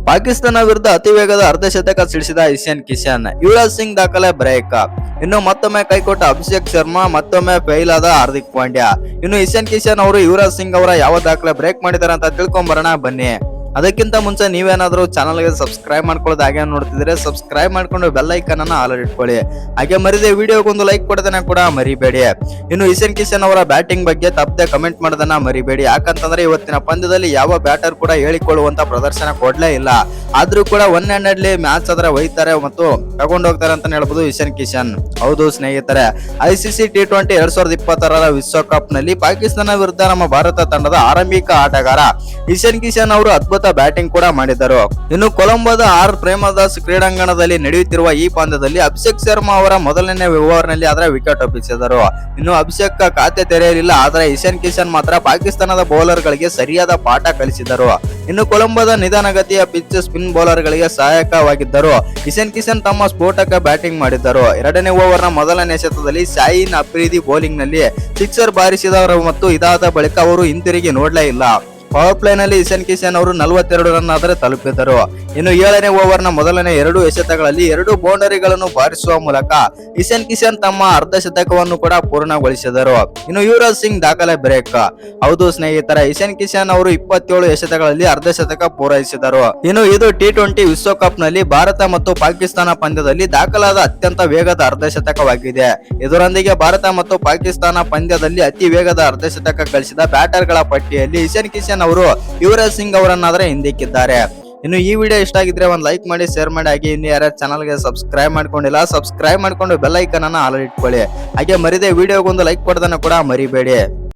ಪಾಕಿಸ್ತಾನ ವಿರುದ್ಧ ಅತಿ ವೇಗದ ಅರ್ಧಶತಕ ಸಿಡಿಸಿದ ಇಶಾನ್ ಕಿಶನ್. ಯುವರಾಜ್ ಸಿಂಗ್ ದಾಖಲೆ ಬ್ರೇಕ್. ಇನ್ನು ಮತ್ತೊಮ್ಮೆ ಕೈಕೊಟ್ಟ ಅಭಿಷೇಕ್ ಶರ್ಮಾ, ಮತ್ತೊಮ್ಮೆ ಫೇಲ್ ಆದ ಹಾರ್ದಿಕ್ ಪಾಂಡ್ಯ. ಇನ್ನು ಇಶಾನ್ ಕಿಶನ್ ಅವರು ಯುವರಾಜ್ ಸಿಂಗ್ ಅವರ ಯಾವ ದಾಖಲೆ ಬ್ರೇಕ್ ಮಾಡಿದಾರೆ ಅಂತ ತಿಳ್ಕೊಂಬರೋಣ ಬನ್ನಿ. ಅದಕ್ಕಿಂತ ಮುಂಚೆ ನೀವೇನಾದ್ರೂ ಚಾನಲ್ಗೆ ಸಬ್ಸ್ಕ್ರೈಬ್ ಮಾಡ್ಕೊಳ್ಳೋದು ಹಾಗೆ ನೋಡ್ತಿದ್ರೆ ಸಬ್ಸ್ಕ್ರೈಬ್ ಮಾಡ್ಕೊಂಡು ಬೆಲ್ ಐಕನ್ ಅನ್ನ ಆಲ್ ಇಟ್ಕೊಳ್ಳಿ. ಹಾಗೆ ಮರಿದೆ ವಿಡಿಯೋಗೊಂದು ಲೈಕ್ ಕೊಡೋದನ್ನ ಕೂಡ ಮರಿಬೇಡಿ. ಇನ್ನು ಇಶಾನ್ ಕಿಶನ್ ಅವರ ಬ್ಯಾಟಿಂಗ್ ಬಗ್ಗೆ ತಪ್ಪದೆ ಕಮೆಂಟ್ ಮಾಡೋದನ್ನ ಮರಿಬೇಡಿ. ಯಾಕಂತಂದ್ರೆ ಇವತ್ತಿನ ಪಂದ್ಯದಲ್ಲಿ ಯಾವ ಬ್ಯಾಟರ್ ಕೂಡ ಹೇಳಿಕೊಳ್ಳುವಂತ ಪ್ರದರ್ಶನ ಕೊಡ್ಲೇ ಇಲ್ಲ. ಆದ್ರೂ ಕೂಡ ಒನ್ ಹ್ಯಾಂಡೆಡ್ಲಿ ಮ್ಯಾಚ್ ಆದ್ರೆ ಒಯ್ತಾರೆ ಮತ್ತು ತಗೊಂಡು ಹೋಗ್ತಾರೆ ಅಂತ ಹೇಳ್ಬೋದು ಇಶಾನ್ ಕಿಶನ್. ಹೌದು ಸ್ನೇಹಿತರೆ, ICC T20 2026 ವಿಶ್ವಕಪ್ ನಲ್ಲಿ ಪಾಕಿಸ್ತಾನ ವಿರುದ್ಧ ನಮ್ಮ ಭಾರತ ತಂಡದ ಆರಂಭಿಕ ಆಟಗಾರ ಇಶಾನ್ ಕಿಶನ್ ಅವರು ಅದ್ಭುತ ಬ್ಯಾಟಿಂಗ್ ಕೂಡ ಮಾಡಿದರು. ಇನ್ನು ಕೊಲಂಬೋದ ಪ್ರೇಮದಾಸ್ ಕ್ರೀಡಾಂಗಣದಲ್ಲಿ ನಡೆಯುತ್ತಿರುವ ಈ ಪಂದ್ಯದಲ್ಲಿ ಅಭಿಷೇಕ್ ಶರ್ಮಾ ಅವರ ಮೊದಲನೇ ಓವರ್ ನಲ್ಲಿ ಆದ್ರೆ ವಿಕೆಟ್ ಒಪ್ಪಿಸಿದರು. ಇನ್ನು ಅಭಿಷೇಕ್ ಖಾತೆ ತೆರೆಯಲಿಲ್ಲ, ಆದರೆ ಇಶಾನ್ ಕಿಶನ್ ಮಾತ್ರ ಪಾಕಿಸ್ತಾನದ ಬೌಲರ್ ಗಳಿಗೆ ಸರಿಯಾದ ಪಾಠ ಕಲಿಸಿದರು. ಇನ್ನು ಕೊಲಂಬೋದ ನಿಧಾನಗತಿಯ ಪಿಚ್ ಸ್ಪಿನ್ ಬೌಲರ್ ಗಳಿಗೆ ಸಹಾಯಕವಾಗಿದ್ದರು. ಇಶಾನ್ ಕಿಶನ್ ತಮ್ಮ ಸ್ಫೋಟಕ ಬ್ಯಾಟಿಂಗ್ ಮಾಡಿದ್ದರು. ಎರಡನೇ ಓವರ್ ನ ಮೊದಲನೇ ಎಸೆತದಲ್ಲಿ ಶಾಹೀನ್ ಅಫ್ರಿದಿ ಬೌಲಿಂಗ್ ನಲ್ಲಿ ಸಿಕ್ಸರ್ ಬಾರಿಸಿದವರು ಮತ್ತು ಇದಾದ ಬಳಿಕ ಅವರು ಹಿಂತಿರುಗಿ ನೋಡ್ಲೇ ಇಲ್ಲ. ಪವರ್ ಪ್ಲೇ ನಲ್ಲಿ ಇಶಾನ್ ಕಿಶನ್ ಅವರು 42 ರನ್ ಆದರೆ ತಲುಪಿದರು. ಇನ್ನು 7ನೇ ಓವರ್ ನ ಮೊದಲನೇ 2 ಎಸೆತಗಳಲ್ಲಿ 2 ಬೌಂಡರಿಗಳನ್ನು ಬಾರಿಸುವ ಮೂಲಕ ಇಶಾನ್ ಕಿಶನ್ ತಮ್ಮ ಅರ್ಧಶತಕವನ್ನು ಕೂಡ ಪೂರ್ಣಗೊಳಿಸಿದರು. ಇನ್ನು ಯುವರಾಜ್ ಸಿಂಗ್ ದಾಖಲೆ ಬ್ರೇಕ್. ಹೌದು ಸ್ನೇಹಿತರೆ, ಇಶಾನ್ ಕಿಶನ್ ಅವರು 27 ಎಸೆತಗಳಲ್ಲಿ ಅರ್ಧಶತಕ ಪೂರೈಸಿದರು. ಇನ್ನು ಇದು T20 ವಿಶ್ವಕಪ್ ನಲ್ಲಿ ಭಾರತ ಮತ್ತು ಪಾಕಿಸ್ತಾನ ಪಂದ್ಯದಲ್ಲಿ ದಾಖಲಾದ ಅತ್ಯಂತ ವೇಗದ ಅರ್ಧಶತಕವಾಗಿದೆ. ಇದರೊಂದಿಗೆ ಭಾರತ ಮತ್ತು ಪಾಕಿಸ್ತಾನ ಪಂದ್ಯದಲ್ಲಿ ಅತಿ ವೇಗದ ಅರ್ಧಶತಕ ಗಳಿಸಿದ ಬ್ಯಾಟರ್ ಗಳ ಪಟ್ಟಿಯಲ್ಲಿ ಇಶಾನ್ ಕಿಶನ್ ಅವರು ಯುವರಾಜ್ ಸಿಂಗ್ ಅವರನ್ನಾದ್ರೆ ಹಿಂದಿಕ್ಕಿದ್ದಾರೆ. ಇನ್ನು ಈ ವಿಡಿಯೋ ಇಷ್ಟ ಆಗಿದ್ರೆ ಒಂದು ಲೈಕ್ ಮಾಡಿ, ಶೇರ್ ಮಾಡಿ. ಹಾಗೆ ಇನ್ನು ಯಾರು ಚಾನಲ್ಗೆ ಸಬ್ಸ್ಕ್ರೈಬ್ ಮಾಡ್ಕೊಂಡಿಲ್ಲ ಸಬ್ಸ್ಕ್ರೈಬ್ ಮಾಡ್ಕೊಂಡು ಬೆಲ್ ಐಕನ್ ಅನ್ನ ಆಲ್ ಇಟ್ಕೊಳ್ಳಿ. ಹಾಗೆ ಮರಿದೆ ವಿಡಿಯೋಗೊಂದು ಲೈಕ್ ಕೊಡೋದನ್ನ ಕೂಡ ಮರಿಬೇಡಿ.